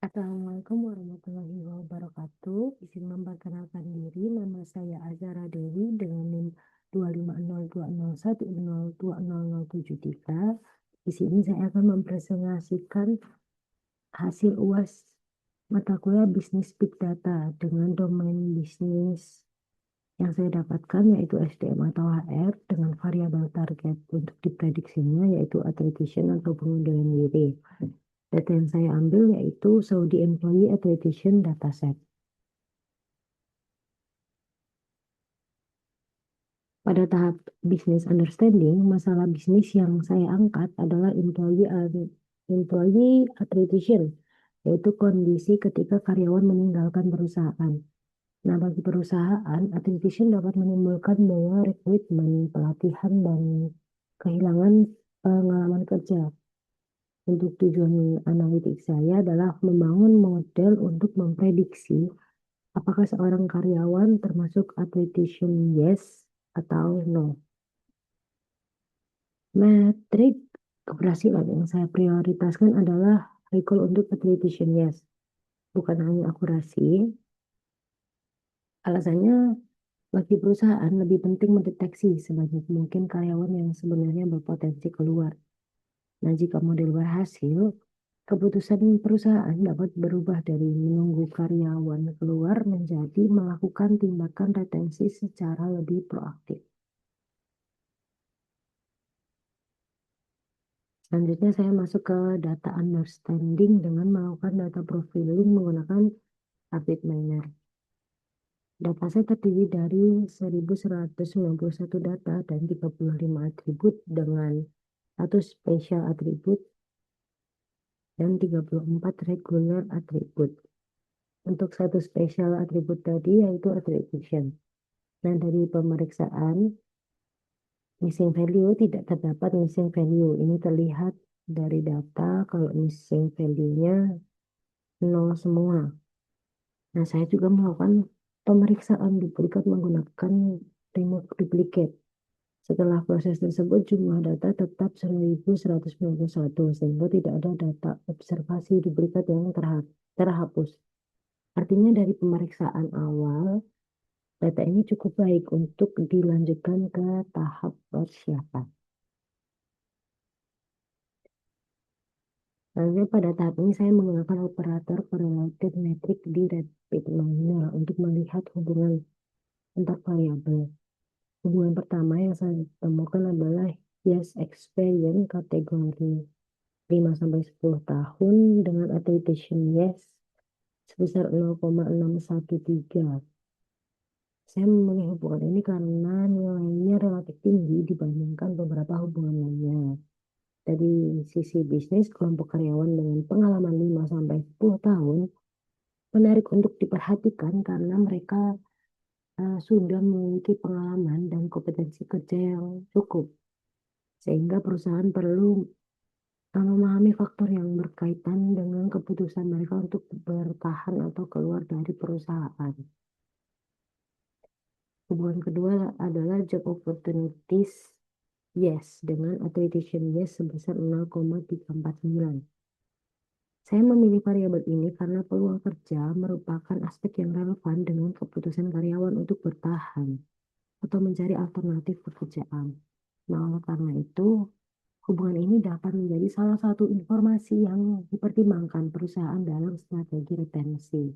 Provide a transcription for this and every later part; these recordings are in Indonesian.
Assalamualaikum warahmatullahi wabarakatuh. Izin memperkenalkan diri, nama saya Azara Dewi dengan NIM 2502011102073. Di sini saya akan mempresentasikan hasil UAS mata kuliah Bisnis Big Data dengan domain bisnis yang saya dapatkan yaitu SDM atau HR dengan variabel target untuk diprediksinya yaitu attrition atau pengunduran diri. Data yang saya ambil yaitu Saudi Employee Attrition Dataset. Pada tahap business understanding, masalah bisnis yang saya angkat adalah employee attrition, yaitu kondisi ketika karyawan meninggalkan perusahaan. Nah, bagi perusahaan, attrition dapat menimbulkan biaya rekrutmen, pelatihan, dan kehilangan pengalaman kerja. Untuk tujuan analitik saya adalah membangun model untuk memprediksi apakah seorang karyawan termasuk attrition yes atau no. Metrik keberhasilan yang saya prioritaskan adalah recall untuk attrition yes, bukan hanya akurasi. Alasannya, bagi perusahaan lebih penting mendeteksi sebanyak mungkin karyawan yang sebenarnya berpotensi keluar. Nah, jika model berhasil, keputusan perusahaan dapat berubah dari menunggu karyawan keluar menjadi melakukan tindakan retensi secara lebih proaktif. Selanjutnya saya masuk ke data understanding dengan melakukan data profiling menggunakan Rapid Miner. Data saya terdiri dari 1191 data dan 35 atribut dengan satu spesial atribut dan 34 regular atribut. Untuk satu spesial atribut tadi yaitu attribution. Nah, dari pemeriksaan missing value tidak terdapat missing value. Ini terlihat dari data kalau missing value-nya nol semua. Nah, saya juga melakukan pemeriksaan duplikat menggunakan remove duplicate. Setelah proses tersebut, jumlah data tetap 1191, sehingga tidak ada data observasi duplikat yang terhapus. Artinya dari pemeriksaan awal, data ini cukup baik untuk dilanjutkan ke tahap persiapan. Lalu pada tahap ini saya menggunakan operator correlated metric di Rapid Miner untuk melihat hubungan antar variabel. Hubungan pertama yang saya temukan adalah yes experience kategori 5-10 tahun dengan attribution yes sebesar 0,613. Saya memilih hubungan ini karena nilainya relatif tinggi dibandingkan beberapa hubungan lainnya. Dari sisi bisnis, kelompok karyawan dengan pengalaman 5-10 tahun menarik untuk diperhatikan karena mereka sudah memiliki pengalaman dan kompetensi kerja yang cukup. Sehingga perusahaan perlu memahami faktor yang berkaitan dengan keputusan mereka untuk bertahan atau keluar dari perusahaan. Hubungan kedua adalah job opportunities yes dengan attribution yes sebesar 0,349. Saya memilih variabel ini karena peluang kerja merupakan aspek yang relevan dengan keputusan karyawan untuk bertahan atau mencari alternatif pekerjaan. Nah, oleh karena itu, hubungan ini dapat menjadi salah satu informasi yang dipertimbangkan perusahaan dalam strategi retensi.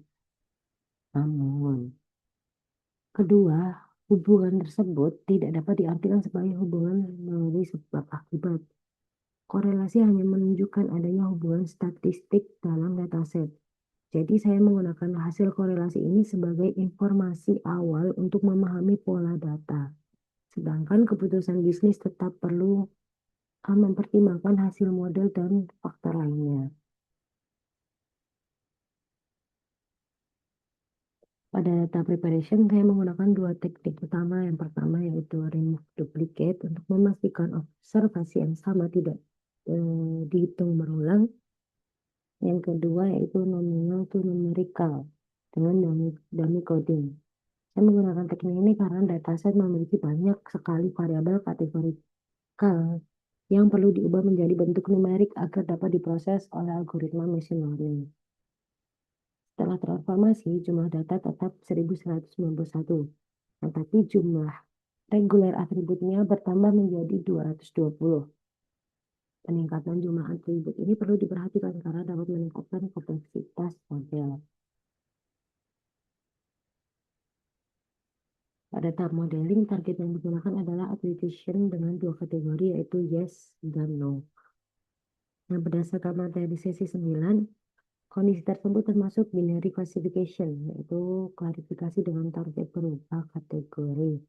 Namun, kedua, hubungan tersebut tidak dapat diartikan sebagai hubungan melalui sebab akibat. Korelasi hanya menunjukkan adanya hubungan statistik dalam dataset. Jadi saya menggunakan hasil korelasi ini sebagai informasi awal untuk memahami pola data. Sedangkan keputusan bisnis tetap perlu mempertimbangkan hasil model dan faktor lainnya. Pada data preparation, saya menggunakan dua teknik utama. Yang pertama yaitu remove duplicate untuk memastikan observasi yang sama tidak dihitung berulang. Yang kedua yaitu nominal to numerical dengan dummy coding. Saya menggunakan teknik ini karena dataset memiliki banyak sekali variabel kategorikal yang perlu diubah menjadi bentuk numerik agar dapat diproses oleh algoritma machine learning. Setelah transformasi, jumlah data tetap 1191, tetapi jumlah reguler atributnya bertambah menjadi 220. Peningkatan jumlah atribut ini perlu diperhatikan karena dapat meningkatkan kompleksitas model. Pada tahap modeling, target yang digunakan adalah attribution dengan dua kategori, yaitu yes dan no. Nah, berdasarkan materi sesi 9, kondisi tersebut termasuk binary classification, yaitu klarifikasi dengan target berupa kategori.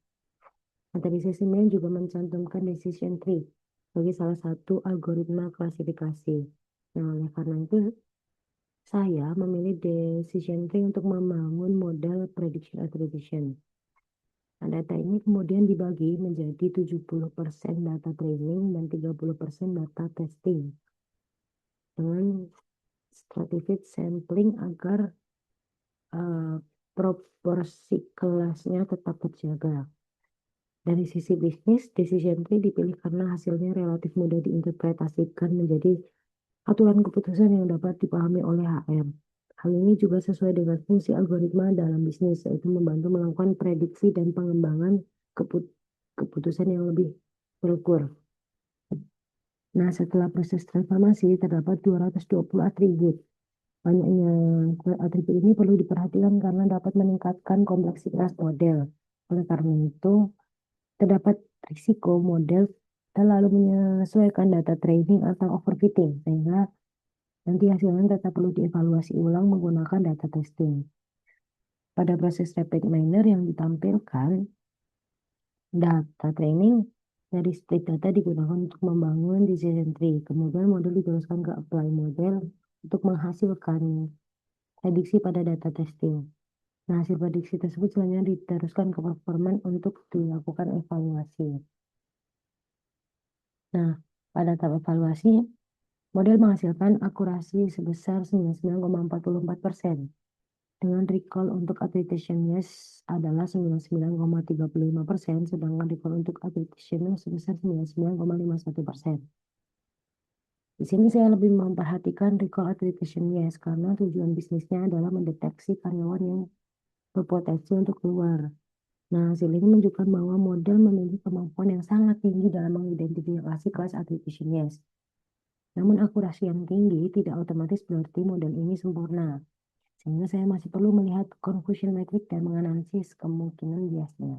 Materi sesi 9 juga mencantumkan decision tree sebagai salah satu algoritma klasifikasi. Nah, oleh karena itu, saya memilih decision tree untuk membangun model prediction attribution. Nah, data ini kemudian dibagi menjadi 70% data training dan 30% data testing dengan stratified sampling agar eh, proporsi kelasnya tetap terjaga. Dari sisi bisnis, decision tree dipilih karena hasilnya relatif mudah diinterpretasikan menjadi aturan keputusan yang dapat dipahami oleh HR. Hal ini juga sesuai dengan fungsi algoritma dalam bisnis, yaitu membantu melakukan prediksi dan pengembangan keputusan yang lebih terukur. Nah, setelah proses transformasi, terdapat 220 atribut. Banyaknya atribut ini perlu diperhatikan karena dapat meningkatkan kompleksitas model. Oleh karena itu, terdapat risiko model terlalu menyesuaikan data training atau overfitting, sehingga nanti hasilnya tetap perlu dievaluasi ulang menggunakan data testing. Pada proses rapid miner yang ditampilkan, data training dari split data digunakan untuk membangun decision tree. Kemudian model diteruskan ke apply model untuk menghasilkan prediksi pada data testing. Nah, hasil prediksi tersebut selanjutnya diteruskan ke performance untuk dilakukan evaluasi. Nah, pada tahap evaluasi, model menghasilkan akurasi sebesar 99,44%. Dengan recall untuk attribution yes adalah 99,35%, sedangkan recall untuk attribution no sebesar 99,51%. Di sini saya lebih memperhatikan recall attribution yes karena tujuan bisnisnya adalah mendeteksi karyawan yang berpotensi untuk keluar. Nah, hasil ini menunjukkan bahwa model memiliki kemampuan yang sangat tinggi dalam mengidentifikasi kelas attribution yes. Namun akurasi yang tinggi tidak otomatis berarti model ini sempurna, sehingga saya masih perlu melihat confusion metric dan menganalisis kemungkinan biasnya.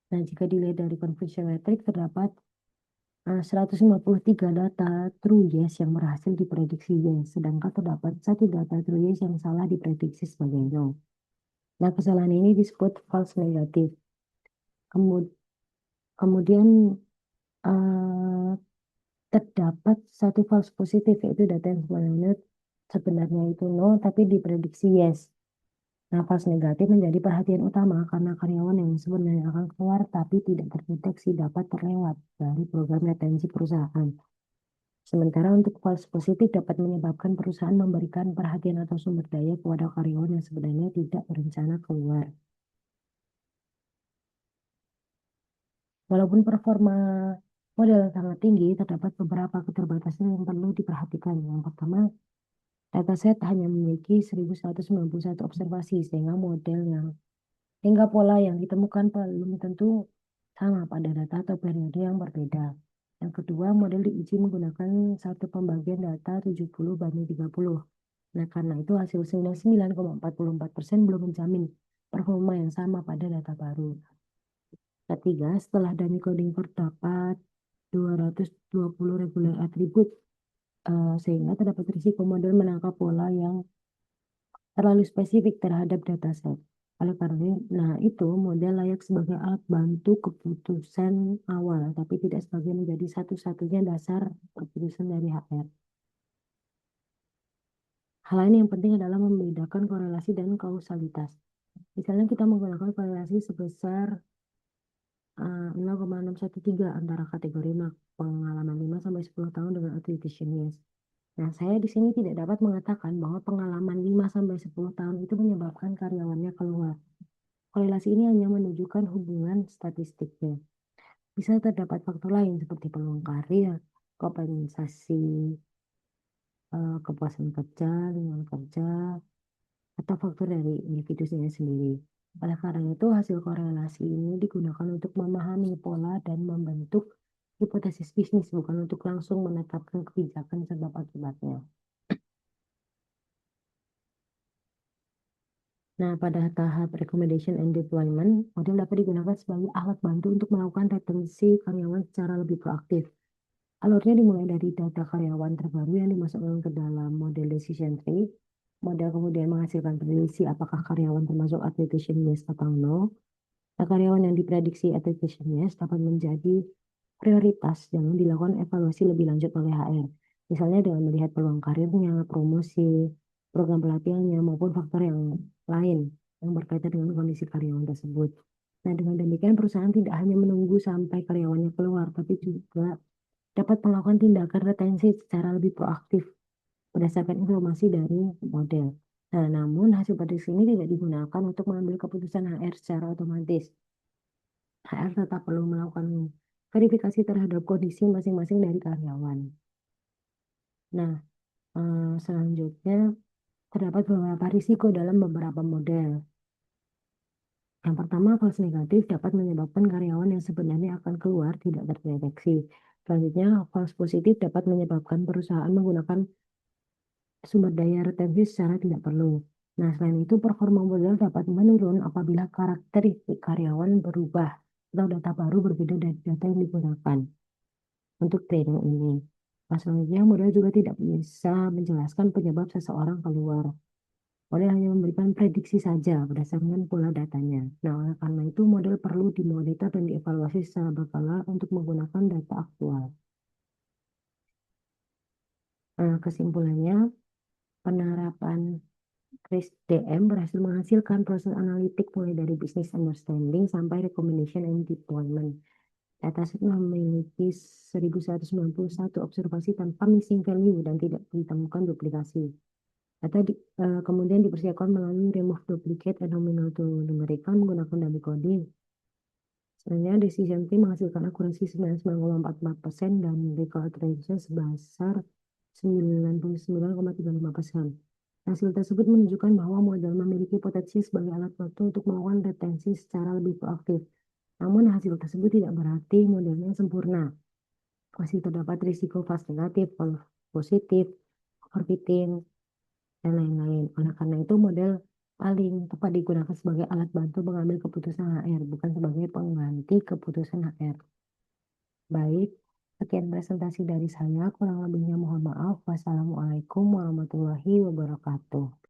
Nah, jika dilihat dari confusion metric, terdapat 153 data true yes yang berhasil diprediksi yes, sedangkan terdapat satu data true yes yang salah diprediksi sebagai no. Nah, kesalahan ini disebut false negatif. Kemudian eh, terdapat satu false positif, yaitu data yang sebenarnya itu no, tapi diprediksi yes. Nah, false negatif menjadi perhatian utama karena karyawan yang sebenarnya akan keluar tapi tidak terdeteksi dapat terlewat dari program retensi perusahaan. Sementara untuk false positif dapat menyebabkan perusahaan memberikan perhatian atau sumber daya kepada karyawan yang sebenarnya tidak berencana keluar. Walaupun performa model sangat tinggi, terdapat beberapa keterbatasan yang perlu diperhatikan. Yang pertama, dataset hanya memiliki 1191 observasi, sehingga pola yang ditemukan belum tentu sama pada data atau periode yang berbeda. Yang kedua, model diuji menggunakan satu pembagian data 70/30. Nah, karena itu hasil 99,44% belum menjamin performa yang sama pada data baru. Ketiga, setelah dummy coding terdapat 220 regular atribut, sehingga terdapat risiko model menangkap pola yang terlalu spesifik terhadap dataset. Oleh karena nah itu model layak sebagai alat bantu keputusan awal, tapi tidak sebagai menjadi satu-satunya dasar keputusan dari HR. Hal lain yang penting adalah membedakan korelasi dan kausalitas. Misalnya kita menggunakan korelasi sebesar 0,613 antara kategori pengalaman 5-10 tahun dengan attribution yes. Nah, saya di sini tidak dapat mengatakan bahwa pengalaman 5-10 tahun itu menyebabkan karyawannya keluar. Korelasi ini hanya menunjukkan hubungan statistiknya. Bisa terdapat faktor lain seperti peluang karir, kompensasi kepuasan kerja, lingkungan kerja, atau faktor dari individunya sendiri. Oleh karena itu, hasil korelasi ini digunakan untuk memahami pola dan membentuk hipotesis bisnis, bukan untuk langsung menetapkan kebijakan sebab akibatnya. Nah, pada tahap recommendation and deployment, model dapat digunakan sebagai alat bantu untuk melakukan retensi karyawan secara lebih proaktif. Alurnya dimulai dari data karyawan terbaru yang dimasukkan ke dalam model decision tree. Model kemudian menghasilkan prediksi apakah karyawan termasuk application yes atau no. Nah, karyawan yang diprediksi application yes dapat menjadi prioritas dan dilakukan evaluasi lebih lanjut oleh HR. Misalnya dengan melihat peluang karirnya, promosi, program pelatihannya, maupun faktor yang lain yang berkaitan dengan kondisi karyawan tersebut. Nah, dengan demikian perusahaan tidak hanya menunggu sampai karyawannya keluar, tapi juga dapat melakukan tindakan retensi secara lebih proaktif berdasarkan informasi dari model. Nah, namun hasil prediksi ini tidak digunakan untuk mengambil keputusan HR secara otomatis. HR tetap perlu melakukan verifikasi terhadap kondisi masing-masing dari karyawan. Nah, selanjutnya terdapat beberapa risiko dalam beberapa model. Yang pertama, false negatif dapat menyebabkan karyawan yang sebenarnya akan keluar tidak terdeteksi. Selanjutnya, false positif dapat menyebabkan perusahaan menggunakan sumber daya retensi secara tidak perlu. Nah, selain itu, performa model dapat menurun apabila karakteristik karyawan berubah atau data baru berbeda dari data yang digunakan untuk training ini. Nah, selanjutnya, model juga tidak bisa menjelaskan penyebab seseorang keluar. Model hanya memberikan prediksi saja berdasarkan pola datanya. Nah, oleh karena itu, model perlu dimonitor dan dievaluasi secara berkala untuk menggunakan data aktual. Nah, kesimpulannya, penerapan Chris DM berhasil menghasilkan proses analitik mulai dari business understanding sampai recommendation and deployment. Dataset memiliki 1191 observasi tanpa missing value dan tidak ditemukan duplikasi. Kemudian dipersiapkan melalui remove duplicate and nominal to numerical menggunakan dummy coding. Sebenarnya decision tree menghasilkan akurasi 99,44% dan recall accuracy sebesar 99,35%. Hasil tersebut menunjukkan bahwa model memiliki potensi sebagai alat bantu untuk melakukan retensi secara lebih proaktif. Namun hasil tersebut tidak berarti modelnya sempurna. Masih terdapat risiko false negatif, false positif, overfitting, dan lain-lain. Oleh karena itu model paling tepat digunakan sebagai alat bantu mengambil keputusan HR, bukan sebagai pengganti keputusan HR. Baik, sekian presentasi dari saya. Kurang lebihnya mohon maaf. Wassalamualaikum warahmatullahi wabarakatuh.